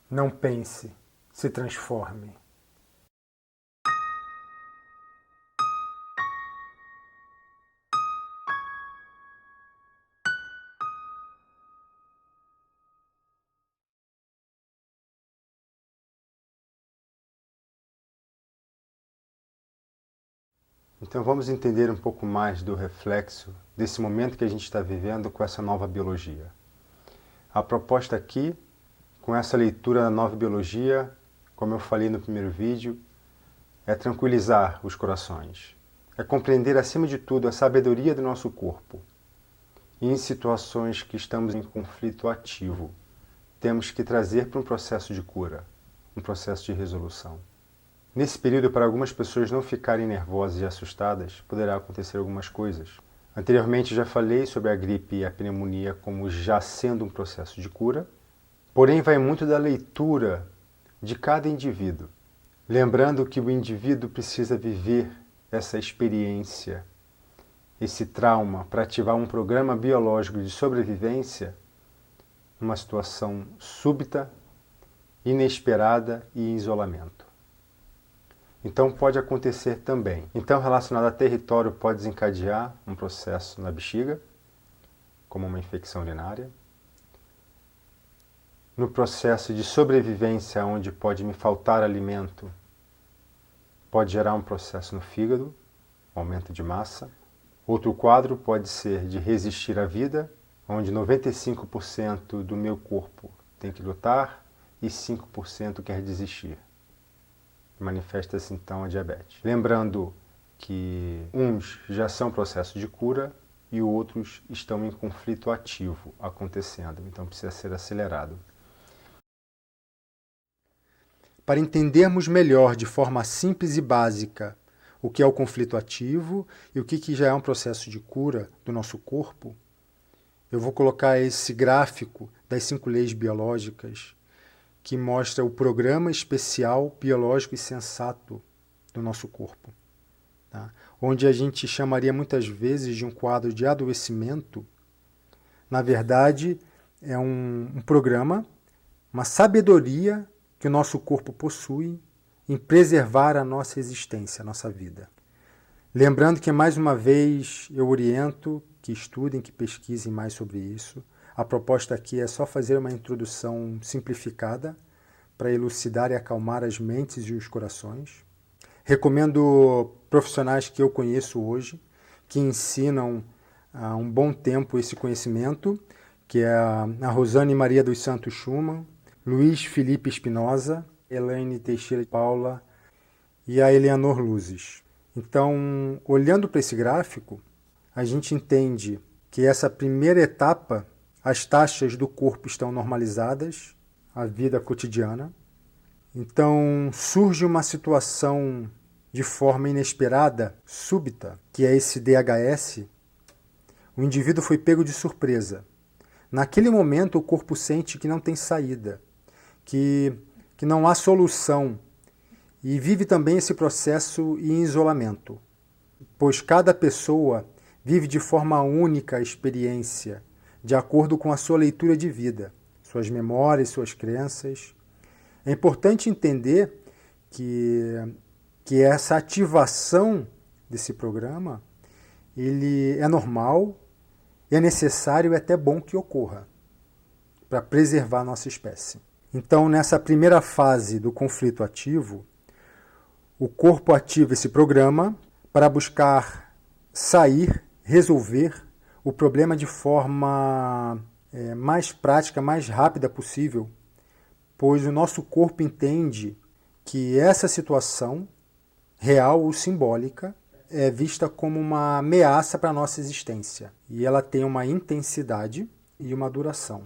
Não pense, se transforme. Então vamos entender um pouco mais do reflexo desse momento que a gente está vivendo com essa nova biologia. A proposta aqui, com essa leitura da nova biologia, como eu falei no primeiro vídeo, é tranquilizar os corações. É compreender acima de tudo a sabedoria do nosso corpo. E em situações que estamos em conflito ativo, temos que trazer para um processo de cura, um processo de resolução. Nesse período, para algumas pessoas não ficarem nervosas e assustadas, poderá acontecer algumas coisas. Anteriormente já falei sobre a gripe e a pneumonia como já sendo um processo de cura, porém vai muito da leitura de cada indivíduo. Lembrando que o indivíduo precisa viver essa experiência, esse trauma, para ativar um programa biológico de sobrevivência numa situação súbita, inesperada e em isolamento. Então pode acontecer também. Então, relacionado a território, pode desencadear um processo na bexiga, como uma infecção urinária. No processo de sobrevivência, onde pode me faltar alimento, pode gerar um processo no fígado, aumento de massa. Outro quadro pode ser de resistir à vida, onde 95% do meu corpo tem que lutar e 5% quer desistir. Manifesta-se então a diabetes. Lembrando que uns já são processos de cura e outros estão em conflito ativo acontecendo, então precisa ser acelerado. Para entendermos melhor, de forma simples e básica, o que é o conflito ativo e o que já é um processo de cura do nosso corpo, eu vou colocar esse gráfico das 5 leis biológicas que mostra o programa especial, biológico e sensato do nosso corpo. Tá? Onde a gente chamaria muitas vezes de um quadro de adoecimento, na verdade é um programa, uma sabedoria que o nosso corpo possui em preservar a nossa existência, a nossa vida. Lembrando que, mais uma vez, eu oriento que estudem, que pesquisem mais sobre isso. A proposta aqui é só fazer uma introdução simplificada para elucidar e acalmar as mentes e os corações. Recomendo profissionais que eu conheço hoje, que ensinam há um bom tempo esse conhecimento, que é a Rosane Maria dos Santos Schumann, Luiz Felipe Espinosa, Elaine Teixeira Paula e a Eleanor Luzes. Então, olhando para esse gráfico, a gente entende que essa primeira etapa, as taxas do corpo estão normalizadas, a vida cotidiana. Então, surge uma situação de forma inesperada, súbita, que é esse DHS. O indivíduo foi pego de surpresa. Naquele momento, o corpo sente que não tem saída, que não há solução, e vive também esse processo em isolamento, pois cada pessoa vive de forma única a experiência, de acordo com a sua leitura de vida, suas memórias, suas crenças. É importante entender que essa ativação desse programa ele é normal, é necessário e até bom que ocorra para preservar a nossa espécie. Então, nessa primeira fase do conflito ativo, o corpo ativa esse programa para buscar sair, resolver o problema de forma mais prática, mais rápida possível, pois o nosso corpo entende que essa situação, real ou simbólica, é vista como uma ameaça para a nossa existência. E ela tem uma intensidade e uma duração.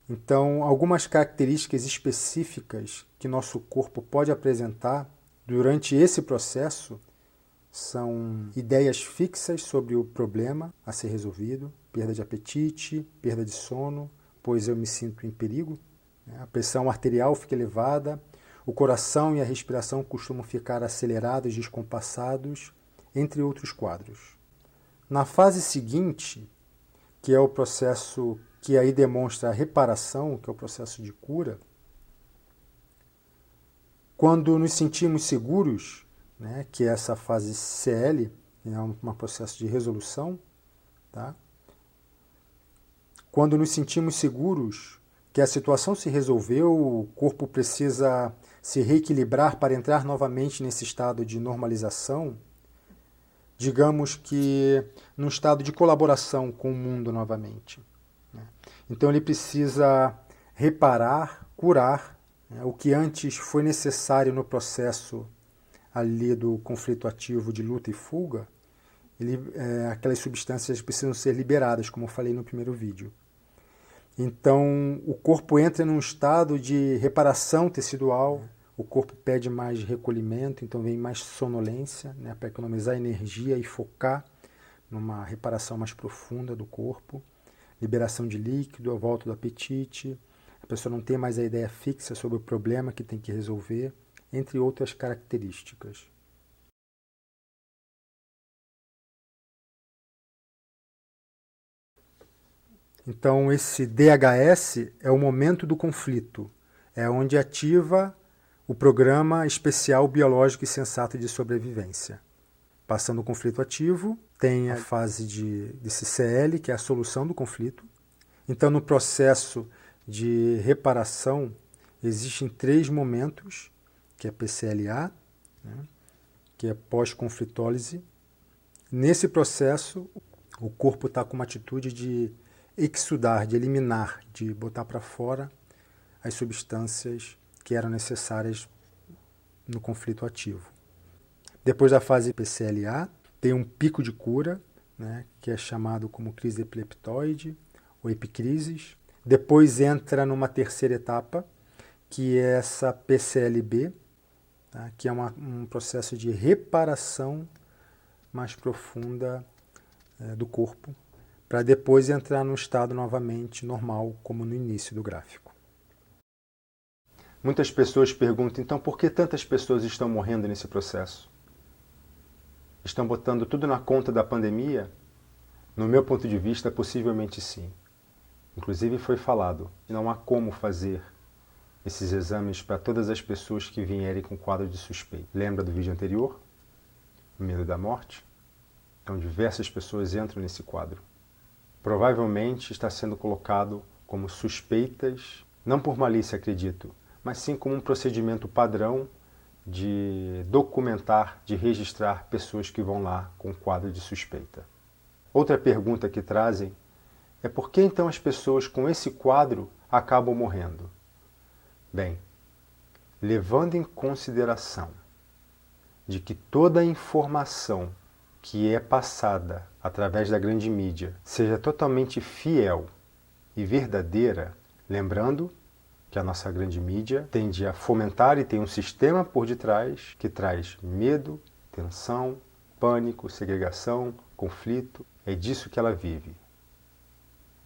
Então, algumas características específicas que nosso corpo pode apresentar durante esse processo são ideias fixas sobre o problema a ser resolvido, perda de apetite, perda de sono, pois eu me sinto em perigo, a pressão arterial fica elevada, o coração e a respiração costumam ficar acelerados, descompassados, entre outros quadros. Na fase seguinte, que é o processo que aí demonstra a reparação, que é o processo de cura, quando nos sentimos seguros, né, que é essa fase CL, é um processo de resolução, tá? Quando nos sentimos seguros que a situação se resolveu, o corpo precisa se reequilibrar para entrar novamente nesse estado de normalização, digamos que num estado de colaboração com o mundo novamente, né? Então ele precisa reparar, curar, né, o que antes foi necessário no processo ali do conflito ativo de luta e fuga. Aquelas substâncias precisam ser liberadas, como eu falei no primeiro vídeo. Então o corpo entra num estado de reparação tecidual, o corpo pede mais recolhimento, então vem mais sonolência, né, para economizar energia e focar numa reparação mais profunda do corpo, liberação de líquido, a volta do apetite, a pessoa não tem mais a ideia fixa sobre o problema que tem que resolver, entre outras características. Então esse DHS é o momento do conflito, é onde ativa o Programa Especial Biológico e Sensato de Sobrevivência. Passando o conflito ativo, tem a fase desse CL, que é a solução do conflito. Então, no processo de reparação, existem 3 momentos, que é PCLA, né, que é pós-conflitólise. Nesse processo, o corpo está com uma atitude de exsudar, de eliminar, de botar para fora as substâncias que eram necessárias no conflito ativo. Depois da fase PCLA, tem um pico de cura, né, que é chamado como crise epileptoide ou epicrises. Depois entra numa terceira etapa, que é essa PCLB, tá, que é um processo de reparação mais profunda do corpo, para depois entrar num estado novamente normal, como no início do gráfico. Muitas pessoas perguntam, então, por que tantas pessoas estão morrendo nesse processo? Estão botando tudo na conta da pandemia? No meu ponto de vista, possivelmente sim. Inclusive foi falado, não há como fazer esses exames para todas as pessoas que vierem com quadro de suspeita. Lembra do vídeo anterior? O medo da morte? Então diversas pessoas entram nesse quadro. Provavelmente está sendo colocado como suspeitas, não por malícia, acredito, mas sim como um procedimento padrão de documentar, de registrar pessoas que vão lá com quadro de suspeita. Outra pergunta que trazem é por que então as pessoas com esse quadro acabam morrendo? Bem, levando em consideração de que toda a informação que é passada através da grande mídia seja totalmente fiel e verdadeira, lembrando que a nossa grande mídia tende a fomentar e tem um sistema por detrás que traz medo, tensão, pânico, segregação, conflito. É disso que ela vive.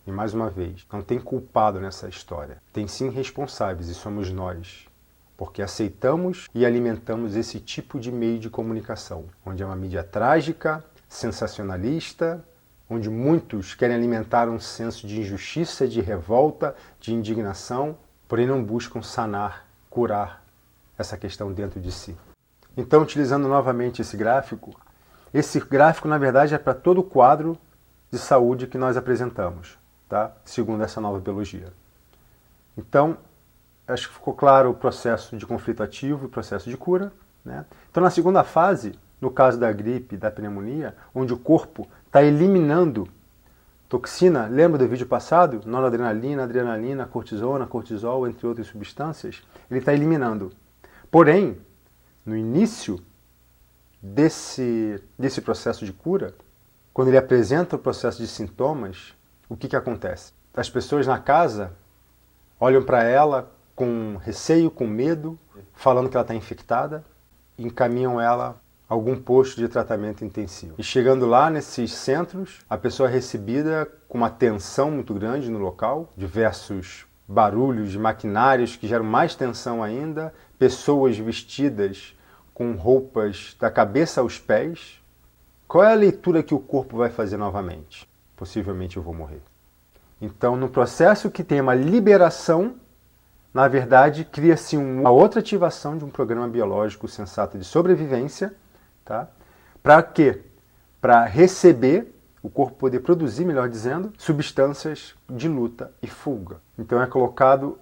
E mais uma vez, não tem culpado nessa história. Tem sim responsáveis e somos nós, porque aceitamos e alimentamos esse tipo de meio de comunicação, onde é uma mídia trágica, sensacionalista, onde muitos querem alimentar um senso de injustiça, de revolta, de indignação, porém não buscam sanar, curar essa questão dentro de si. Então, utilizando novamente esse gráfico na verdade é para todo o quadro de saúde que nós apresentamos, tá? Segundo essa nova biologia. Então, acho que ficou claro o processo de conflito ativo e o processo de cura, né? Então, na segunda fase, no caso da gripe, da pneumonia, onde o corpo está eliminando toxina, lembra do vídeo passado? Noradrenalina, adrenalina, cortisona, cortisol, entre outras substâncias, ele está eliminando. Porém, no início desse processo de cura, quando ele apresenta o processo de sintomas, o que acontece? As pessoas na casa olham para ela com receio, com medo, falando que ela está infectada, e encaminham ela a algum posto de tratamento intensivo. E chegando lá nesses centros, a pessoa é recebida com uma tensão muito grande no local, diversos barulhos de maquinários que geram mais tensão ainda, pessoas vestidas com roupas da cabeça aos pés. Qual é a leitura que o corpo vai fazer novamente? Possivelmente eu vou morrer. Então, no processo que tem uma liberação, na verdade, cria-se uma outra ativação de um programa biológico sensato de sobrevivência, tá? Para quê? Para receber, o corpo poder produzir, melhor dizendo, substâncias de luta e fuga. Então é colocado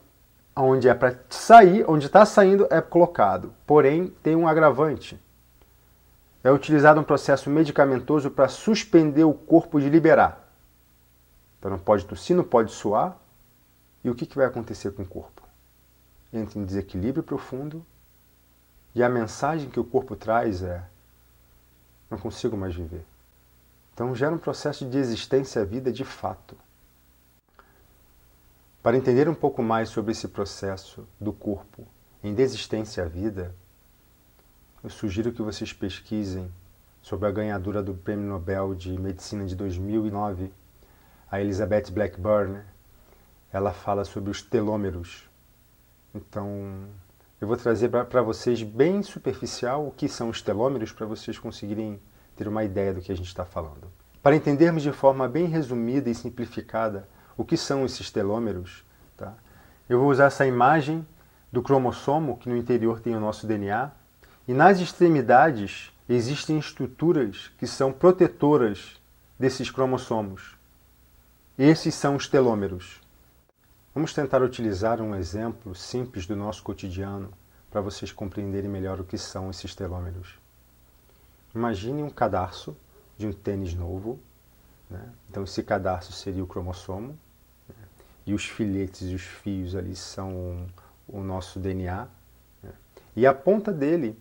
onde é para sair, onde está saindo é colocado. Porém, tem um agravante. É utilizado um processo medicamentoso para suspender o corpo de liberar. Então não pode tossir, não pode suar. E o que vai acontecer com o corpo? Entra em desequilíbrio profundo e a mensagem que o corpo traz é: não consigo mais viver. Então gera um processo de desistência à vida de fato. Para entender um pouco mais sobre esse processo do corpo em desistência à vida, eu sugiro que vocês pesquisem sobre a ganhadora do Prêmio Nobel de Medicina de 2009, a Elizabeth Blackburn. Ela fala sobre os telômeros. Então, eu vou trazer para vocês bem superficial o que são os telômeros para vocês conseguirem ter uma ideia do que a gente está falando. Para entendermos de forma bem resumida e simplificada o que são esses telômeros, tá? Eu vou usar essa imagem do cromossomo que no interior tem o nosso DNA, e nas extremidades existem estruturas que são protetoras desses cromossomos. Esses são os telômeros. Vamos tentar utilizar um exemplo simples do nosso cotidiano para vocês compreenderem melhor o que são esses telômeros. Imagine um cadarço de um tênis novo, né? Então esse cadarço seria o cromossomo, né? E os filetes e os fios ali são o nosso DNA, né? E a ponta dele,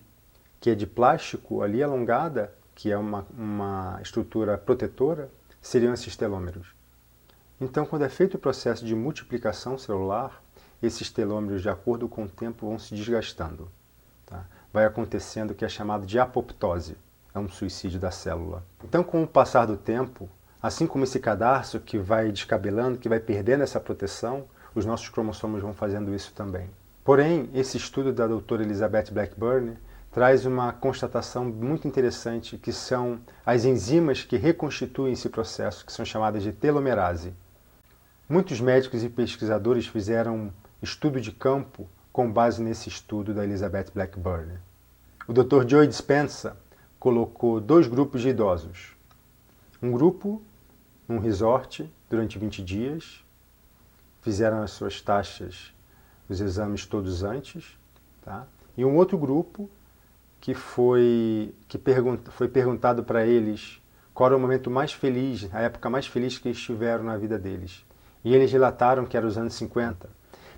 que é de plástico ali alongada, que é uma estrutura protetora, seriam esses telômeros. Então, quando é feito o processo de multiplicação celular, esses telômeros, de acordo com o tempo, vão se desgastando, tá? Vai acontecendo o que é chamado de apoptose. É um suicídio da célula. Então, com o passar do tempo, assim como esse cadarço que vai descabelando, que vai perdendo essa proteção, os nossos cromossomos vão fazendo isso também. Porém, esse estudo da doutora Elizabeth Blackburn traz uma constatação muito interessante, que são as enzimas que reconstituem esse processo, que são chamadas de telomerase. Muitos médicos e pesquisadores fizeram estudo de campo com base nesse estudo da Elizabeth Blackburn. O Dr. Joe Dispenza colocou 2 grupos de idosos. Um grupo num resort durante 20 dias, fizeram as suas taxas, os exames todos antes, tá? E um outro grupo que foi perguntado para eles qual era o momento mais feliz, a época mais feliz que eles tiveram na vida deles. E eles relataram que era os anos 50.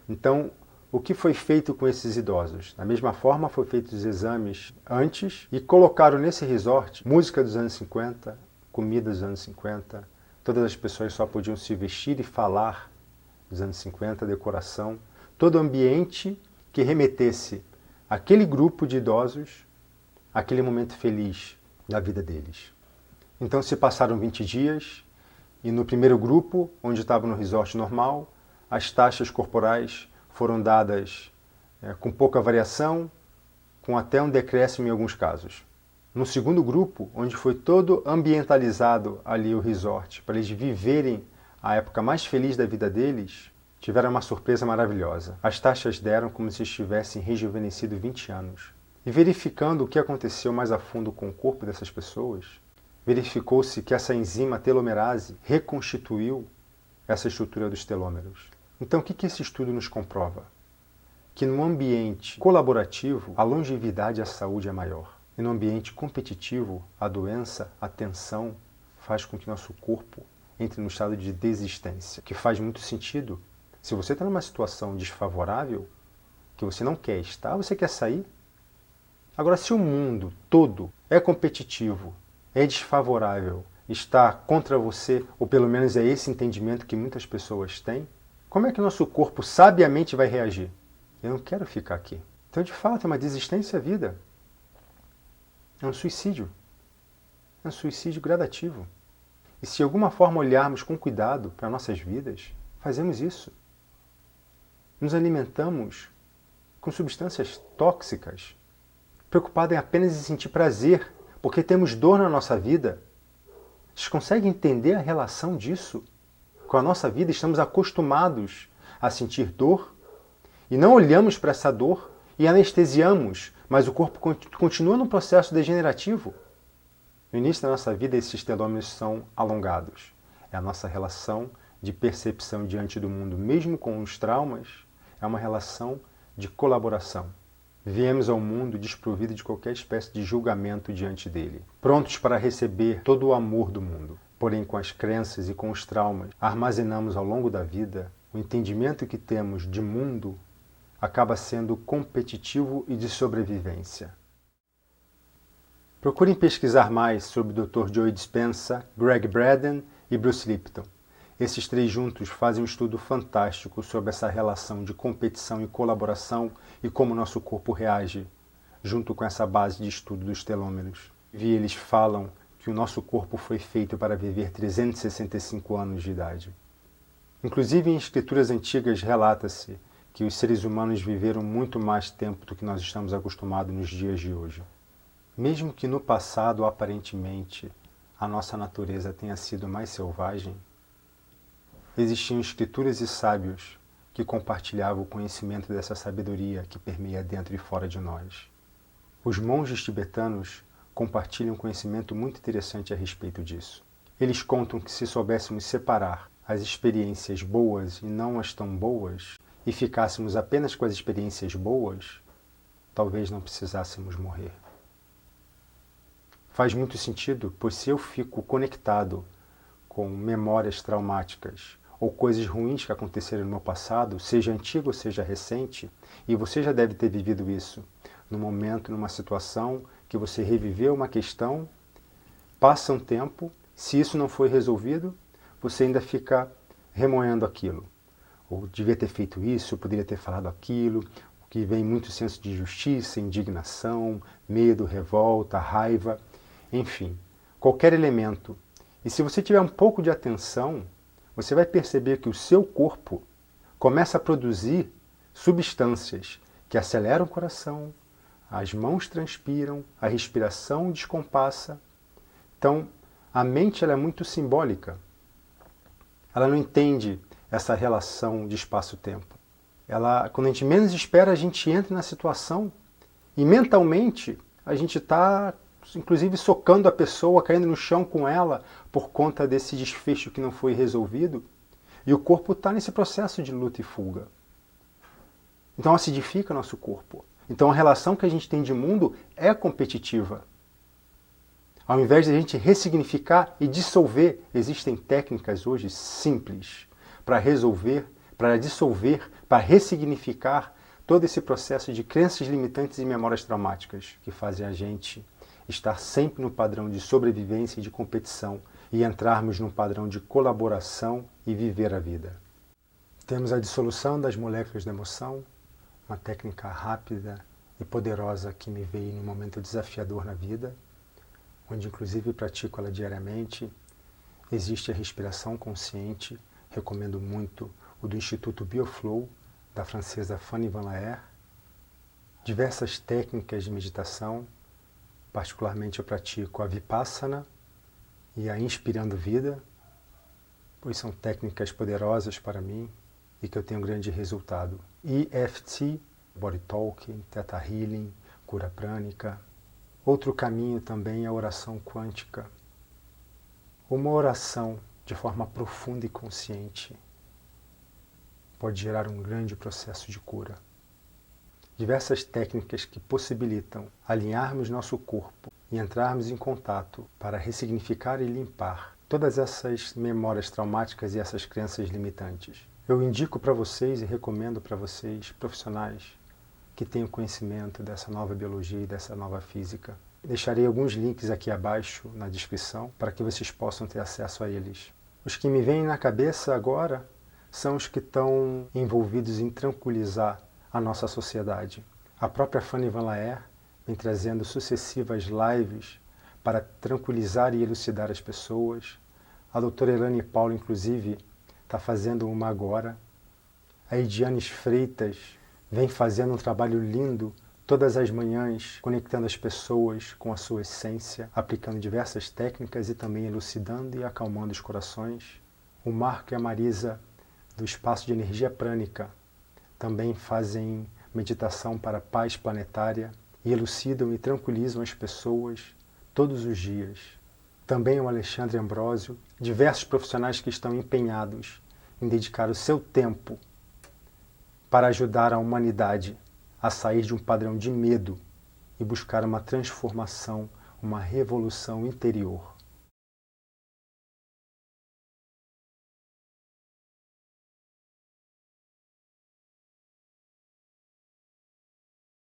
Então, o que foi feito com esses idosos? Da mesma forma, foi feito os exames antes e colocaram nesse resort música dos anos 50, comida dos anos 50, todas as pessoas só podiam se vestir e falar dos anos 50, decoração, todo ambiente que remetesse àquele grupo de idosos, àquele momento feliz da vida deles. Então se passaram 20 dias e no primeiro grupo, onde estava no resort normal, as taxas corporais foram dadas com pouca variação, com até um decréscimo em alguns casos. No segundo grupo, onde foi todo ambientalizado ali o resort, para eles viverem a época mais feliz da vida deles, tiveram uma surpresa maravilhosa. As taxas deram como se estivessem rejuvenescido 20 anos. E verificando o que aconteceu mais a fundo com o corpo dessas pessoas, verificou-se que essa enzima telomerase reconstituiu essa estrutura dos telômeros. Então, o que esse estudo nos comprova? Que no ambiente colaborativo, a longevidade e a saúde é maior. E no ambiente competitivo, a doença, a tensão, faz com que nosso corpo entre no estado de desistência, que faz muito sentido. Se você está numa situação desfavorável, que você não quer estar, você quer sair. Agora, se o mundo todo é competitivo, é desfavorável, está contra você, ou pelo menos é esse entendimento que muitas pessoas têm, como é que o nosso corpo sabiamente vai reagir? Eu não quero ficar aqui. Então, de fato, é uma desistência à vida. É um suicídio. É um suicídio gradativo. E se de alguma forma olharmos com cuidado para nossas vidas, fazemos isso. Nos alimentamos com substâncias tóxicas, preocupados em apenas em sentir prazer, porque temos dor na nossa vida. Vocês conseguem entender a relação disso Com a nossa vida, estamos acostumados a sentir dor e não olhamos para essa dor e anestesiamos, mas o corpo continua num processo degenerativo. No início da nossa vida, esses telômeros são alongados. É a nossa relação de percepção diante do mundo, mesmo com os traumas, é uma relação de colaboração. Viemos ao mundo desprovido de qualquer espécie de julgamento diante dele, prontos para receber todo o amor do mundo. Porém, com as crenças e com os traumas, armazenamos ao longo da vida, o entendimento que temos de mundo acaba sendo competitivo e de sobrevivência. Procurem pesquisar mais sobre o Dr. Joe Dispenza, Greg Braden e Bruce Lipton. Esses três juntos fazem um estudo fantástico sobre essa relação de competição e colaboração e como o nosso corpo reage, junto com essa base de estudo dos telômeros. E eles falam que o nosso corpo foi feito para viver 365 anos de idade. Inclusive, em escrituras antigas relata-se que os seres humanos viveram muito mais tempo do que nós estamos acostumados nos dias de hoje. Mesmo que no passado, aparentemente, a nossa natureza tenha sido mais selvagem, existiam escrituras e sábios que compartilhavam o conhecimento dessa sabedoria que permeia dentro e fora de nós. Os monges tibetanos compartilham um conhecimento muito interessante a respeito disso. Eles contam que se soubéssemos separar as experiências boas e não as tão boas, e ficássemos apenas com as experiências boas, talvez não precisássemos morrer. Faz muito sentido, pois se eu fico conectado com memórias traumáticas ou coisas ruins que aconteceram no meu passado, seja antigo ou seja recente, e você já deve ter vivido isso, num momento, numa situação que você reviveu uma questão, passa um tempo, se isso não foi resolvido, você ainda fica remoendo aquilo. Ou devia ter feito isso, poderia ter falado aquilo, o que vem muito senso de justiça, indignação, medo, revolta, raiva, enfim, qualquer elemento. E se você tiver um pouco de atenção, você vai perceber que o seu corpo começa a produzir substâncias que aceleram o coração, as mãos transpiram, a respiração descompassa. Então, a mente ela é muito simbólica. Ela não entende essa relação de espaço-tempo. Quando a gente menos espera, a gente entra na situação e mentalmente a gente está, inclusive, socando a pessoa, caindo no chão com ela por conta desse desfecho que não foi resolvido. E o corpo está nesse processo de luta e fuga. Então acidifica nosso corpo. Então a relação que a gente tem de mundo é competitiva. Ao invés de a gente ressignificar e dissolver, existem técnicas hoje simples para resolver, para dissolver, para ressignificar todo esse processo de crenças limitantes e memórias traumáticas que fazem a gente estar sempre no padrão de sobrevivência e de competição e entrarmos num padrão de colaboração e viver a vida. Temos a dissolução das moléculas da emoção, uma técnica rápida e poderosa que me veio num momento desafiador na vida, onde inclusive pratico ela diariamente. Existe a respiração consciente, recomendo muito o do Instituto Bioflow, da francesa Fanny Van Laer. Diversas técnicas de meditação, particularmente eu pratico a Vipassana e a Inspirando Vida, pois são técnicas poderosas para mim e que eu tenho grande resultado. EFT, Body Talking, Theta Healing, cura prânica. Outro caminho também é a oração quântica. Uma oração de forma profunda e consciente pode gerar um grande processo de cura. Diversas técnicas que possibilitam alinharmos nosso corpo e entrarmos em contato para ressignificar e limpar todas essas memórias traumáticas e essas crenças limitantes. Eu indico para vocês e recomendo para vocês, profissionais, que tenham conhecimento dessa nova biologia e dessa nova física. Deixarei alguns links aqui abaixo na descrição para que vocês possam ter acesso a eles. Os que me vêm na cabeça agora são os que estão envolvidos em tranquilizar a nossa sociedade. A própria Fanny Van Laer vem trazendo sucessivas lives para tranquilizar e elucidar as pessoas. A doutora Elaine Paulo, inclusive, está fazendo uma agora. A Ediane Freitas vem fazendo um trabalho lindo todas as manhãs, conectando as pessoas com a sua essência, aplicando diversas técnicas e também elucidando e acalmando os corações. O Marco e a Marisa, do Espaço de Energia Prânica, também fazem meditação para paz planetária e elucidam e tranquilizam as pessoas todos os dias. Também o Alexandre Ambrosio, diversos profissionais que estão empenhados em dedicar o seu tempo para ajudar a humanidade a sair de um padrão de medo e buscar uma transformação, uma revolução interior.